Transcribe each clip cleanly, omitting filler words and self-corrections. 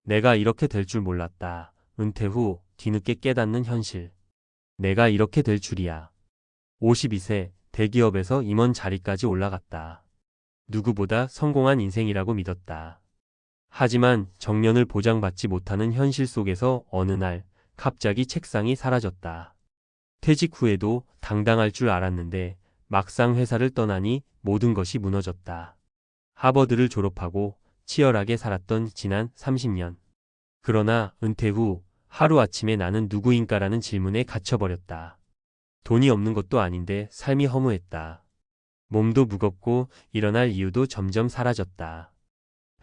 내가 이렇게 될 줄 몰랐다. 은퇴 후 뒤늦게 깨닫는 현실. 내가 이렇게 될 줄이야. 52세 대기업에서 임원 자리까지 올라갔다. 누구보다 성공한 인생이라고 믿었다. 하지만 정년을 보장받지 못하는 현실 속에서 어느 날 갑자기 책상이 사라졌다. 퇴직 후에도 당당할 줄 알았는데 막상 회사를 떠나니 모든 것이 무너졌다. 하버드를 졸업하고 치열하게 살았던 지난 30년. 그러나 은퇴 후 하루아침에 나는 누구인가라는 질문에 갇혀버렸다. 돈이 없는 것도 아닌데 삶이 허무했다. 몸도 무겁고 일어날 이유도 점점 사라졌다.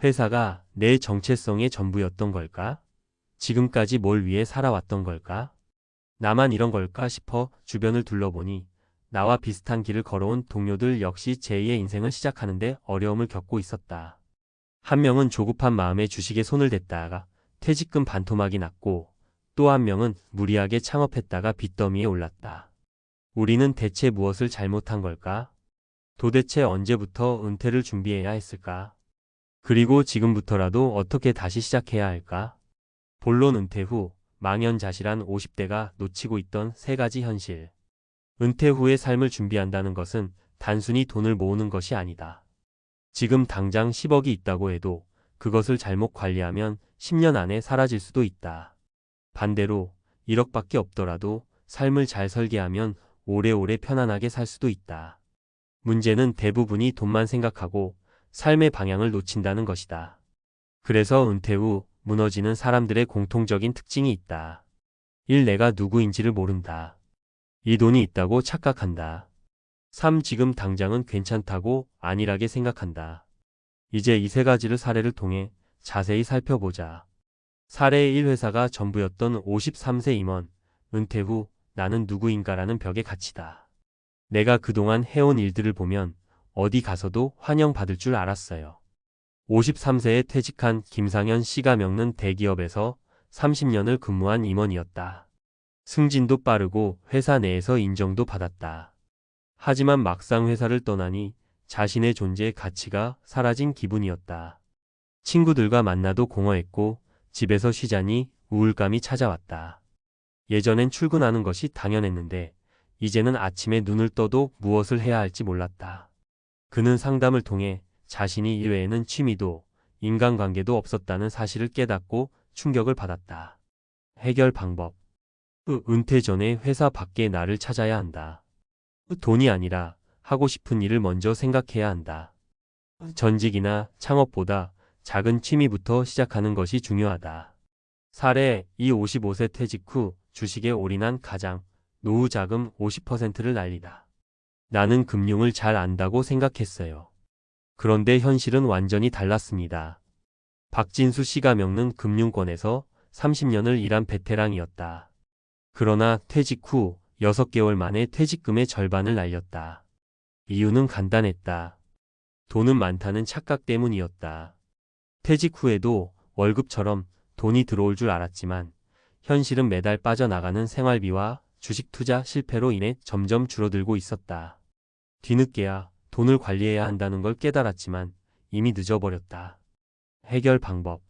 회사가 내 정체성의 전부였던 걸까? 지금까지 뭘 위해 살아왔던 걸까? 나만 이런 걸까 싶어 주변을 둘러보니 나와 비슷한 길을 걸어온 동료들 역시 제2의 인생을 시작하는데 어려움을 겪고 있었다. 한 명은 조급한 마음에 주식에 손을 댔다가 퇴직금 반토막이 났고, 또 한 명은 무리하게 창업했다가 빚더미에 올랐다. 우리는 대체 무엇을 잘못한 걸까? 도대체 언제부터 은퇴를 준비해야 했을까? 그리고 지금부터라도 어떻게 다시 시작해야 할까? 본론 은퇴 후 망연자실한 50대가 놓치고 있던 세 가지 현실. 은퇴 후의 삶을 준비한다는 것은 단순히 돈을 모으는 것이 아니다. 지금 당장 10억이 있다고 해도 그것을 잘못 관리하면 10년 안에 사라질 수도 있다. 반대로 1억밖에 없더라도 삶을 잘 설계하면 오래오래 편안하게 살 수도 있다. 문제는 대부분이 돈만 생각하고 삶의 방향을 놓친다는 것이다. 그래서 은퇴 후 무너지는 사람들의 공통적인 특징이 있다. 1. 내가 누구인지를 모른다. 2. 돈이 있다고 착각한다. 3. 지금 당장은 괜찮다고 안일하게 생각한다. 이제 이 세 가지를 사례를 통해 자세히 살펴보자. 사례 1. 회사가 전부였던 53세 임원. 은퇴 후 나는 누구인가라는 벽에 갇히다. 내가 그동안 해온 일들을 보면 어디 가서도 환영받을 줄 알았어요. 53세에 퇴직한 김상현 씨가 겪는 대기업에서 30년을 근무한 임원이었다. 승진도 빠르고 회사 내에서 인정도 받았다. 하지만 막상 회사를 떠나니 자신의 존재의 가치가 사라진 기분이었다. 친구들과 만나도 공허했고 집에서 쉬자니 우울감이 찾아왔다. 예전엔 출근하는 것이 당연했는데 이제는 아침에 눈을 떠도 무엇을 해야 할지 몰랐다. 그는 상담을 통해 자신이 일 외에는 취미도 인간관계도 없었다는 사실을 깨닫고 충격을 받았다. 해결 방법. 은퇴 전에 회사 밖에 나를 찾아야 한다. 돈이 아니라 하고 싶은 일을 먼저 생각해야 한다. 전직이나 창업보다 작은 취미부터 시작하는 것이 중요하다. 사례 2. 55세 퇴직 후 주식에 올인한 가장, 노후 자금 50%를 날리다. 나는 금융을 잘 안다고 생각했어요. 그런데 현실은 완전히 달랐습니다. 박진수 씨가 겪는 금융권에서 30년을 일한 베테랑이었다. 그러나 퇴직 후 6개월 만에 퇴직금의 절반을 날렸다. 이유는 간단했다. 돈은 많다는 착각 때문이었다. 퇴직 후에도 월급처럼 돈이 들어올 줄 알았지만 현실은 매달 빠져나가는 생활비와 주식 투자 실패로 인해 점점 줄어들고 있었다. 뒤늦게야 돈을 관리해야 한다는 걸 깨달았지만 이미 늦어버렸다. 해결 방법.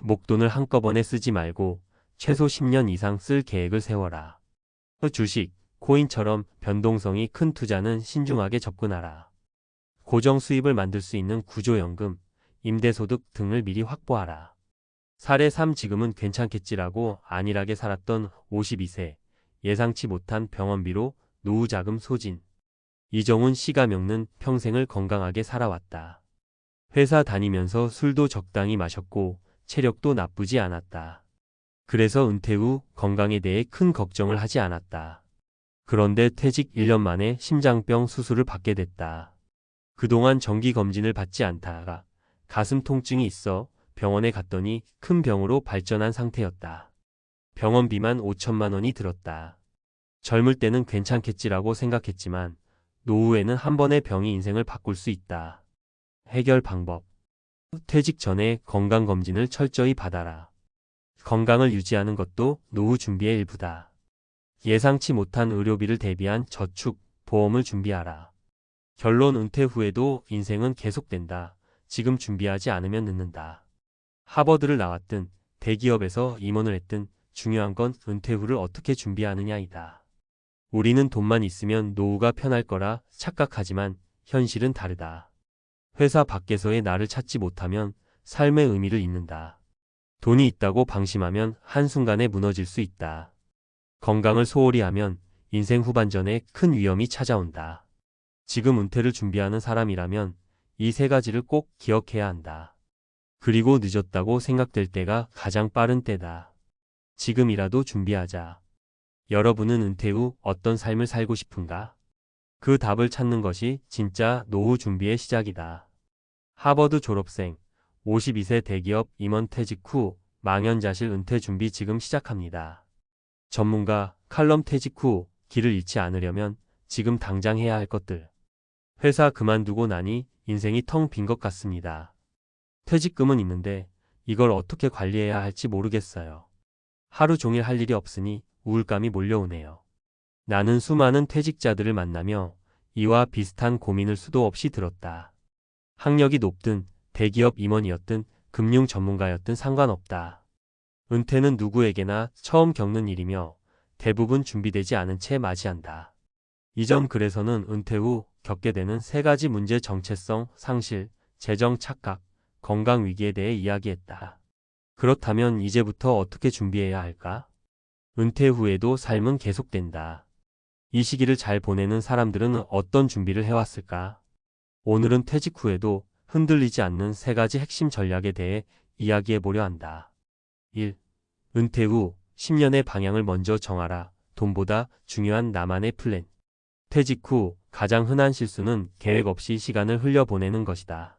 목돈을 한꺼번에 쓰지 말고 최소 10년 이상 쓸 계획을 세워라. 주식, 코인처럼 변동성이 큰 투자는 신중하게 접근하라. 고정 수입을 만들 수 있는 구조연금, 임대소득 등을 미리 확보하라. 사례 3. 지금은 괜찮겠지라고 안일하게 살았던 52세, 예상치 못한 병원비로 노후 자금 소진. 이정훈 씨가 겪는 평생을 건강하게 살아왔다. 회사 다니면서 술도 적당히 마셨고 체력도 나쁘지 않았다. 그래서 은퇴 후 건강에 대해 큰 걱정을 하지 않았다. 그런데 퇴직 1년 만에 심장병 수술을 받게 됐다. 그동안 정기검진을 받지 않다가 가슴 통증이 있어 병원에 갔더니 큰 병으로 발전한 상태였다. 병원비만 5천만 원이 들었다. 젊을 때는 괜찮겠지라고 생각했지만 노후에는 한 번의 병이 인생을 바꿀 수 있다. 해결 방법. 퇴직 전에 건강검진을 철저히 받아라. 건강을 유지하는 것도 노후 준비의 일부다. 예상치 못한 의료비를 대비한 저축, 보험을 준비하라. 결론. 은퇴 후에도 인생은 계속된다. 지금 준비하지 않으면 늦는다. 하버드를 나왔든 대기업에서 임원을 했든 중요한 건 은퇴 후를 어떻게 준비하느냐이다. 우리는 돈만 있으면 노후가 편할 거라 착각하지만 현실은 다르다. 회사 밖에서의 나를 찾지 못하면 삶의 의미를 잃는다. 돈이 있다고 방심하면 한순간에 무너질 수 있다. 건강을 소홀히 하면 인생 후반전에 큰 위험이 찾아온다. 지금 은퇴를 준비하는 사람이라면 이 세 가지를 꼭 기억해야 한다. 그리고 늦었다고 생각될 때가 가장 빠른 때다. 지금이라도 준비하자. 여러분은 은퇴 후 어떤 삶을 살고 싶은가? 그 답을 찾는 것이 진짜 노후 준비의 시작이다. 하버드 졸업생, 52세 대기업 임원 퇴직 후 망연자실 은퇴 준비 지금 시작합니다. 전문가, 칼럼 퇴직 후 길을 잃지 않으려면 지금 당장 해야 할 것들. 회사 그만두고 나니 인생이 텅 빈 것 같습니다. 퇴직금은 있는데 이걸 어떻게 관리해야 할지 모르겠어요. 하루 종일 할 일이 없으니 우울감이 몰려오네요. 나는 수많은 퇴직자들을 만나며 이와 비슷한 고민을 수도 없이 들었다. 학력이 높든 대기업 임원이었든 금융 전문가였든 상관없다. 은퇴는 누구에게나 처음 겪는 일이며 대부분 준비되지 않은 채 맞이한다. 이전 글에서는 은퇴 후 겪게 되는 세 가지 문제 정체성, 상실, 재정 착각, 건강 위기에 대해 이야기했다. 그렇다면 이제부터 어떻게 준비해야 할까? 은퇴 후에도 삶은 계속된다. 이 시기를 잘 보내는 사람들은 어떤 준비를 해왔을까? 오늘은 퇴직 후에도 흔들리지 않는 세 가지 핵심 전략에 대해 이야기해 보려 한다. 1. 은퇴 후 10년의 방향을 먼저 정하라. 돈보다 중요한 나만의 플랜. 퇴직 후 가장 흔한 실수는 계획 없이 시간을 흘려보내는 것이다.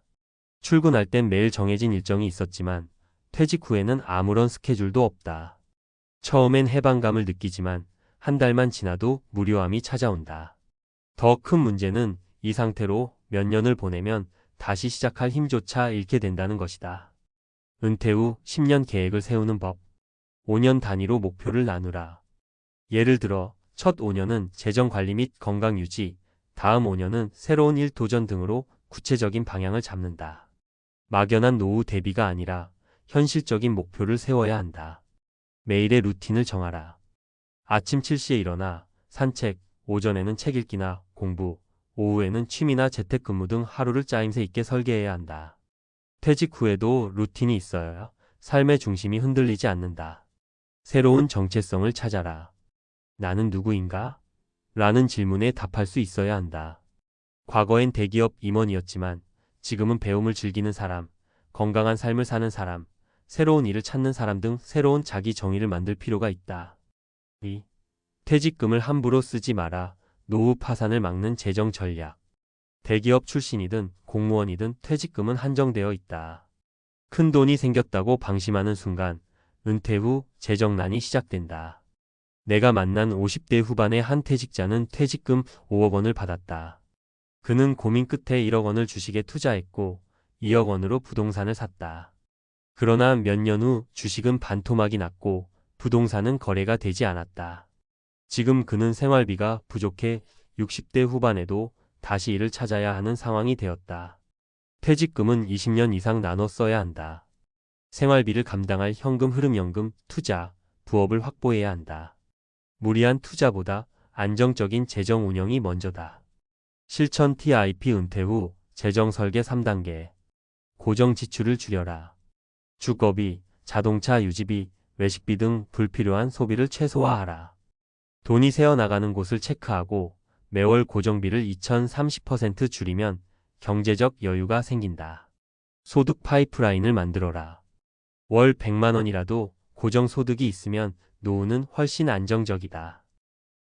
출근할 땐 매일 정해진 일정이 있었지만 퇴직 후에는 아무런 스케줄도 없다. 처음엔 해방감을 느끼지만 한 달만 지나도 무료함이 찾아온다. 더 큰 문제는 이 상태로 몇 년을 보내면 다시 시작할 힘조차 잃게 된다는 것이다. 은퇴 후 10년 계획을 세우는 법. 5년 단위로 목표를 나누라. 예를 들어 첫 5년은 재정 관리 및 건강 유지, 다음 5년은 새로운 일 도전 등으로 구체적인 방향을 잡는다. 막연한 노후 대비가 아니라 현실적인 목표를 세워야 한다. 매일의 루틴을 정하라. 아침 7시에 일어나 산책, 오전에는 책 읽기나 공부, 오후에는 취미나 재택근무 등 하루를 짜임새 있게 설계해야 한다. 퇴직 후에도 루틴이 있어야 삶의 중심이 흔들리지 않는다. 새로운 정체성을 찾아라. 나는 누구인가? 라는 질문에 답할 수 있어야 한다. 과거엔 대기업 임원이었지만 지금은 배움을 즐기는 사람, 건강한 삶을 사는 사람, 새로운 일을 찾는 사람 등 새로운 자기 정의를 만들 필요가 있다. 2. 퇴직금을 함부로 쓰지 마라. 노후 파산을 막는 재정 전략. 대기업 출신이든 공무원이든 퇴직금은 한정되어 있다. 큰 돈이 생겼다고 방심하는 순간 은퇴 후 재정난이 시작된다. 내가 만난 50대 후반의 한 퇴직자는 퇴직금 5억 원을 받았다. 그는 고민 끝에 1억 원을 주식에 투자했고 2억 원으로 부동산을 샀다. 그러나 몇 년 후 주식은 반토막이 났고 부동산은 거래가 되지 않았다. 지금 그는 생활비가 부족해 60대 후반에도 다시 일을 찾아야 하는 상황이 되었다. 퇴직금은 20년 이상 나눠 써야 한다. 생활비를 감당할 현금 흐름연금, 투자, 부업을 확보해야 한다. 무리한 투자보다 안정적인 재정 운영이 먼저다. 실천 TIP 은퇴 후 재정 설계 3단계. 고정 지출을 줄여라. 주거비, 자동차 유지비, 외식비 등 불필요한 소비를 최소화하라. 돈이 새어나가는 곳을 체크하고 매월 고정비를 2030% 줄이면 경제적 여유가 생긴다. 소득 파이프라인을 만들어라. 월 100만 원이라도 고정소득이 있으면 노후는 훨씬 안정적이다.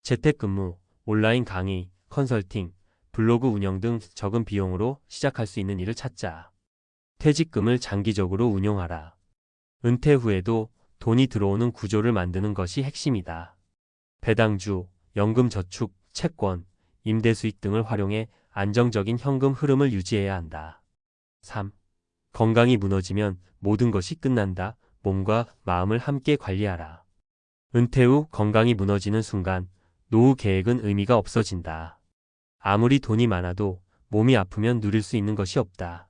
재택근무, 온라인 강의, 컨설팅, 블로그 운영 등 적은 비용으로 시작할 수 있는 일을 찾자. 퇴직금을 장기적으로 운용하라. 은퇴 후에도 돈이 들어오는 구조를 만드는 것이 핵심이다. 배당주, 연금저축, 채권, 임대수익 등을 활용해 안정적인 현금 흐름을 유지해야 한다. 3. 건강이 무너지면 모든 것이 끝난다. 몸과 마음을 함께 관리하라. 은퇴 후 건강이 무너지는 순간 노후 계획은 의미가 없어진다. 아무리 돈이 많아도 몸이 아프면 누릴 수 있는 것이 없다.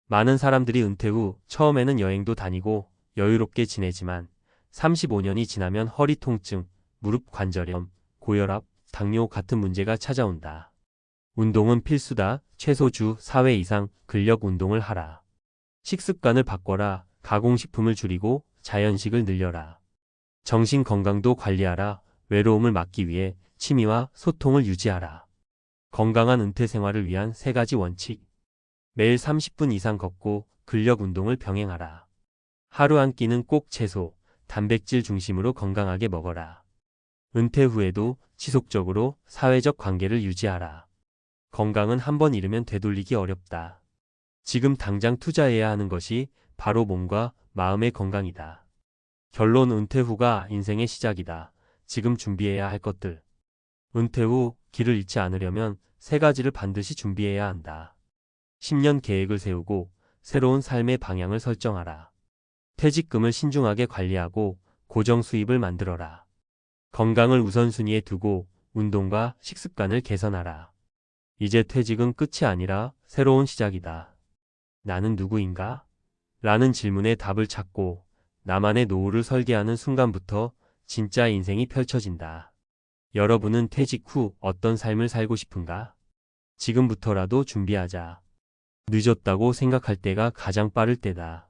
많은 사람들이 은퇴 후 처음에는 여행도 다니고 여유롭게 지내지만 35년이 지나면 허리 통증, 무릎 관절염, 고혈압, 당뇨 같은 문제가 찾아온다. 운동은 필수다. 최소 주 4회 이상 근력 운동을 하라. 식습관을 바꿔라. 가공식품을 줄이고 자연식을 늘려라. 정신 건강도 관리하라. 외로움을 막기 위해 취미와 소통을 유지하라. 건강한 은퇴 생활을 위한 3가지 원칙. 매일 30분 이상 걷고 근력 운동을 병행하라. 하루 한 끼는 꼭 채소, 단백질 중심으로 건강하게 먹어라. 은퇴 후에도 지속적으로 사회적 관계를 유지하라. 건강은 한 번 잃으면 되돌리기 어렵다. 지금 당장 투자해야 하는 것이 바로 몸과 마음의 건강이다. 결론: 은퇴 후가 인생의 시작이다. 지금 준비해야 할 것들. 은퇴 후 길을 잃지 않으려면 3가지를 반드시 준비해야 한다. 10년 계획을 세우고 새로운 삶의 방향을 설정하라. 퇴직금을 신중하게 관리하고 고정 수입을 만들어라. 건강을 우선순위에 두고 운동과 식습관을 개선하라. 이제 퇴직은 끝이 아니라 새로운 시작이다. 나는 누구인가? 라는 질문에 답을 찾고 나만의 노후를 설계하는 순간부터 진짜 인생이 펼쳐진다. 여러분은 퇴직 후 어떤 삶을 살고 싶은가? 지금부터라도 준비하자. 늦었다고 생각할 때가 가장 빠를 때다.